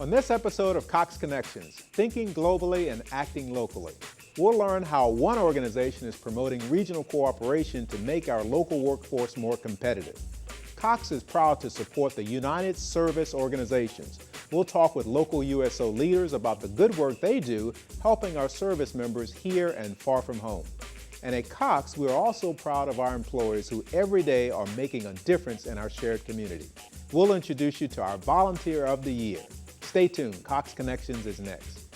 On this episode of Cox Connections, Thinking Globally and Acting Locally, we'll learn how one organization is promoting regional cooperation to make our local workforce more competitive. Cox is proud to support the United Service Organizations. We'll talk with local USO leaders about the good work they do helping our service members here and far from home. And at Cox, we're also proud of our employees who every day are making a difference in our shared community. We'll introduce you to our Volunteer of the Year. Stay tuned, Cox Connections is next.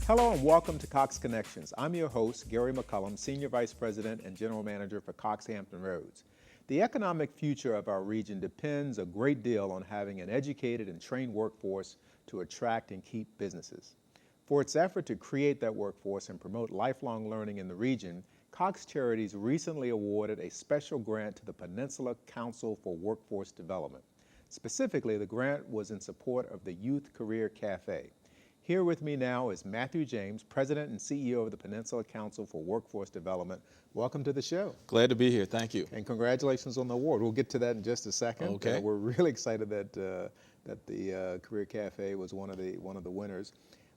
Hello and welcome to Cox Connections. I'm your host, Gary McCullum, Senior Vice President and General Manager for Cox Hampton Roads. The economic future of our region depends a great deal on having an educated and trained workforce to attract and keep businesses. For its effort to create that workforce and promote lifelong learning in the region, Cox Charities recently awarded a special grant to the Peninsula Council for Workforce Development. Specifically, the grant was in support of the Youth Career Cafe. Here with me now is Matthew James, President and CEO of the Peninsula Council for Workforce Development. Welcome to the show. Glad to be here. Thank you. And congratulations on the award. We'll get to that in just a second. Okay. We're really excited that the Career Cafe was one of the winners.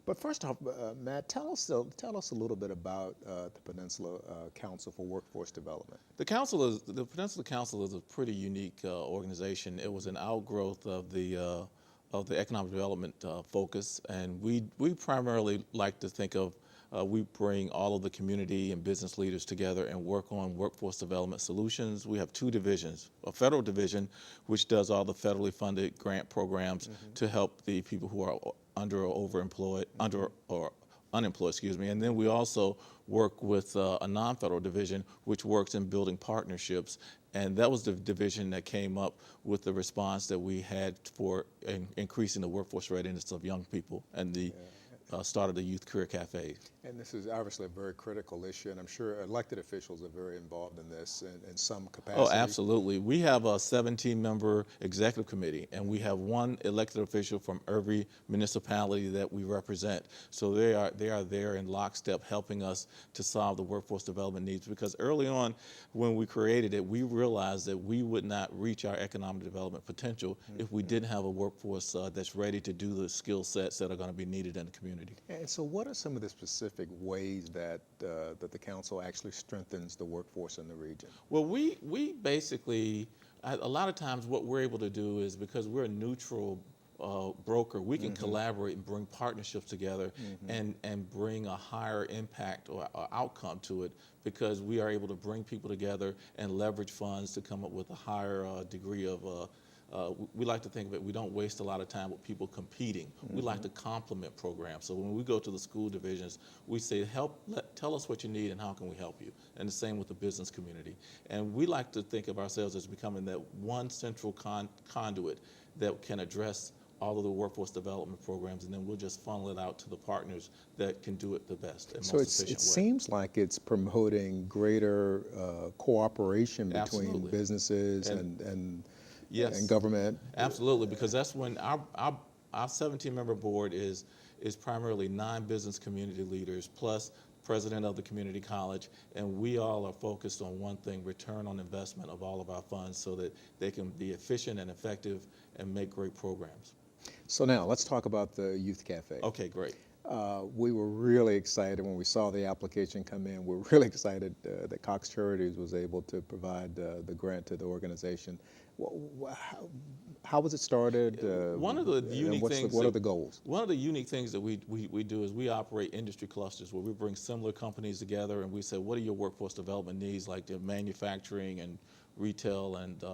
But first off, Matt, tell us a little bit about the Peninsula Council for Workforce Development. The Peninsula Council is a pretty unique organization. It was an outgrowth of the economic development focus, and we primarily like to think of we bring all of the community and business leaders together and work on workforce development solutions. We have two divisions: a federal division, which does all the federally funded grant programs to help the people who are under or unemployed, and then we also work with a non-federal division which works in building partnerships, and that was the division that came up with the response that we had for increasing the workforce readiness of young people and the start of the Youth Career Cafe. And this is obviously a very critical issue, and I'm sure elected officials are very involved in this in some capacity. Oh, absolutely. We have a 17-member executive committee, and we have one elected official from every municipality that we represent. So they are there in lockstep helping us to solve the workforce development needs, because early on when we created it, we realized that we would not reach our economic development potential if we didn't have a workforce that's ready to do the skill sets that are going to be needed in the community. And so what are some of the specific ways that the council actually strengthens the workforce in the region? Well, we basically, a lot of times what we're able to do is, because we're a neutral broker, we can collaborate and bring partnerships together and bring a higher impact or outcome to it, because we are able to bring people together and leverage funds to come up with a higher degree of we like to think of it, we don't waste a lot of time with people competing. We like to complement programs. So when we go to the school divisions, we say, tell us what you need and how can we help you? And the same with the business community. And we like to think of ourselves as becoming that one central conduit that can address all of the workforce development programs, and then we'll just funnel it out to the partners that can do it the best and most efficient way. So it seems like it's promoting greater cooperation between businesses and yes, and government. Absolutely, because that's when our 17-member board is primarily 9 business community leaders plus president of the community college, and we all are focused on one thing: return on investment of all of our funds, so that they can be efficient and effective and make great programs. So now let's talk about the Youth Cafe. Okay, great. We were really excited when we saw the application come in. We're really excited that Cox Charities was able to provide the grant to the organization. How was it started? One of the unique things. What are the goals? One of the unique things that we do is we operate industry clusters where we bring similar companies together and we say, what are your workforce development needs, like the manufacturing and retail and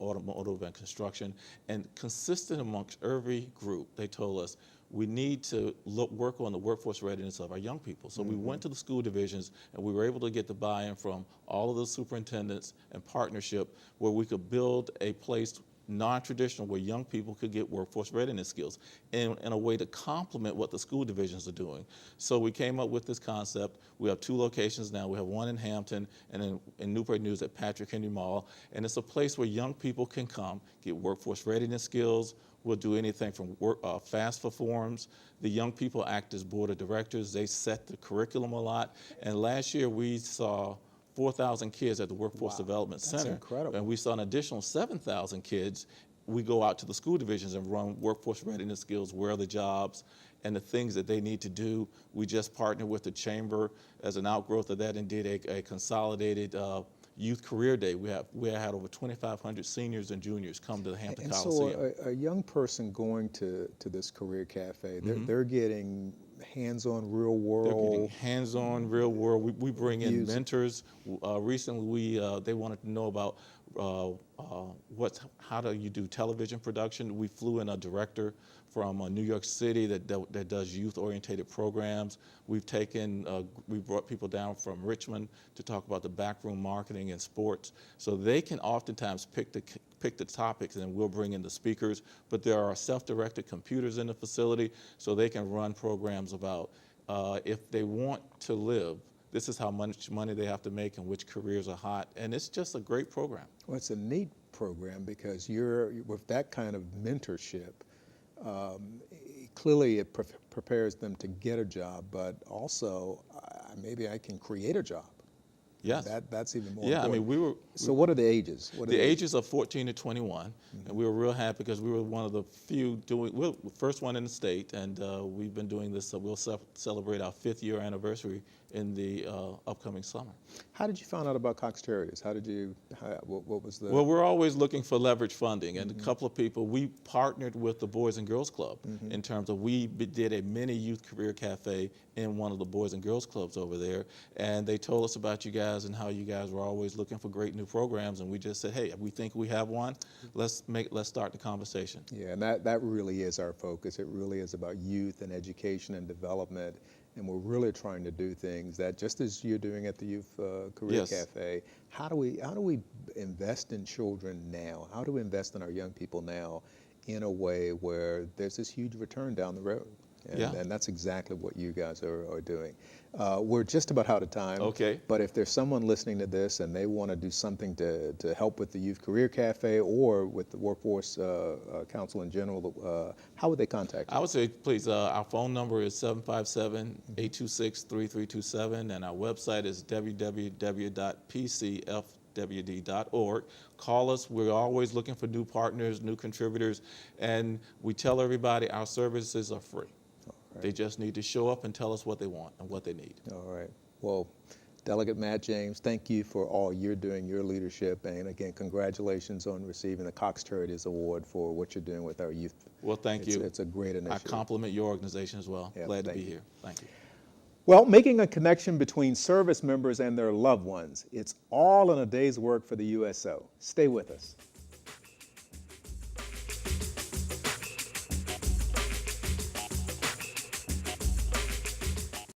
automotive and construction. And consistent amongst every group, they told us, we need to work on the workforce readiness of our young people. So we went to the school divisions and we were able to get the buy-in from all of the superintendents and partnership where we could build a place non-traditional, where young people could get workforce readiness skills in a way to complement what the school divisions are doing. So we came up with this concept. We have 2 locations now. We have one in Hampton and in Newport News at Patrick Henry Mall. And it's a place where young people can come, get workforce readiness skills. We'll do anything from FAFSA forms. The young people act as board of directors. They set the curriculum a lot. And last year we saw 4,000 kids at the Workforce Development Center. That's incredible. And we saw an additional 7,000 kids. We go out to the school divisions and run workforce readiness skills, where are the jobs, and the things that they need to do. We just partnered with the chamber as an outgrowth of that and did a consolidated Youth Career Day. We had over 2,500 seniors and juniors come to the Hampton And Coliseum. so a young person going to this career cafe, they're getting hands-on, real world. They're getting hands-on, real world. We bring in mentors. Recently, they wanted to know about how do you do television production. We flew in a director from New York City that does youth-oriented programs. We brought people down from Richmond to talk about the backroom marketing and sports. So they can oftentimes pick the topics, and we'll bring in the speakers. But there are self-directed computers in the facility, so they can run programs about if they want to live, this is how much money they have to make and which careers are hot. And it's just a great program. Well, it's a neat program because you're with that kind of mentorship. Clearly, it prepares them to get a job, but also maybe I can create a job. Yes. That's even more important. I mean, So what are the ages? The ages are 14 to 21, and we were real happy because we were one of the few we're the first one in the state, and we've been doing this. We'll celebrate our 5th year anniversary in the upcoming summer. How did you find out about Cox Terriers? What was the? Well, we're always looking for leverage funding, and a couple of people, we partnered with the Boys and Girls Club in terms of we did a mini youth career cafe in one of the Boys and Girls Clubs over there, and they told us about you guys and how you guys were always looking for great new programs, and we just said, hey, we think we have one. Let's start the conversation. Yeah, and that really is our focus. It really is about youth and education and development. And we're really trying to do things that, just as you're doing at the Youth Career Cafe, how do we invest in children now? How do we invest in our young people now in a way where there's this huge return down the road? And that's exactly what you guys are doing. We're just about out of time. Okay. But if there's someone listening to this and they want to do something to help with the Youth Career Cafe or with the Workforce Council in general, how would they contact you? I would say, please, our phone number is 757-826-3327, and our website is www.pcfwd.org. Call us. We're always looking for new partners, new contributors, and we tell everybody our services are free. Right. They just need to show up and tell us what they want and what they need. All right. Well, Delegate Matt James, thank you for all you're doing, your leadership, and again, congratulations on receiving the Cox Terriers Award for what you're doing with our youth. Well, thank you. It's a great initiative. I compliment your organization as well. Glad to be here. Thank you. Well, making a connection between service members and their loved ones, it's all in a day's work for the USO. Stay with us.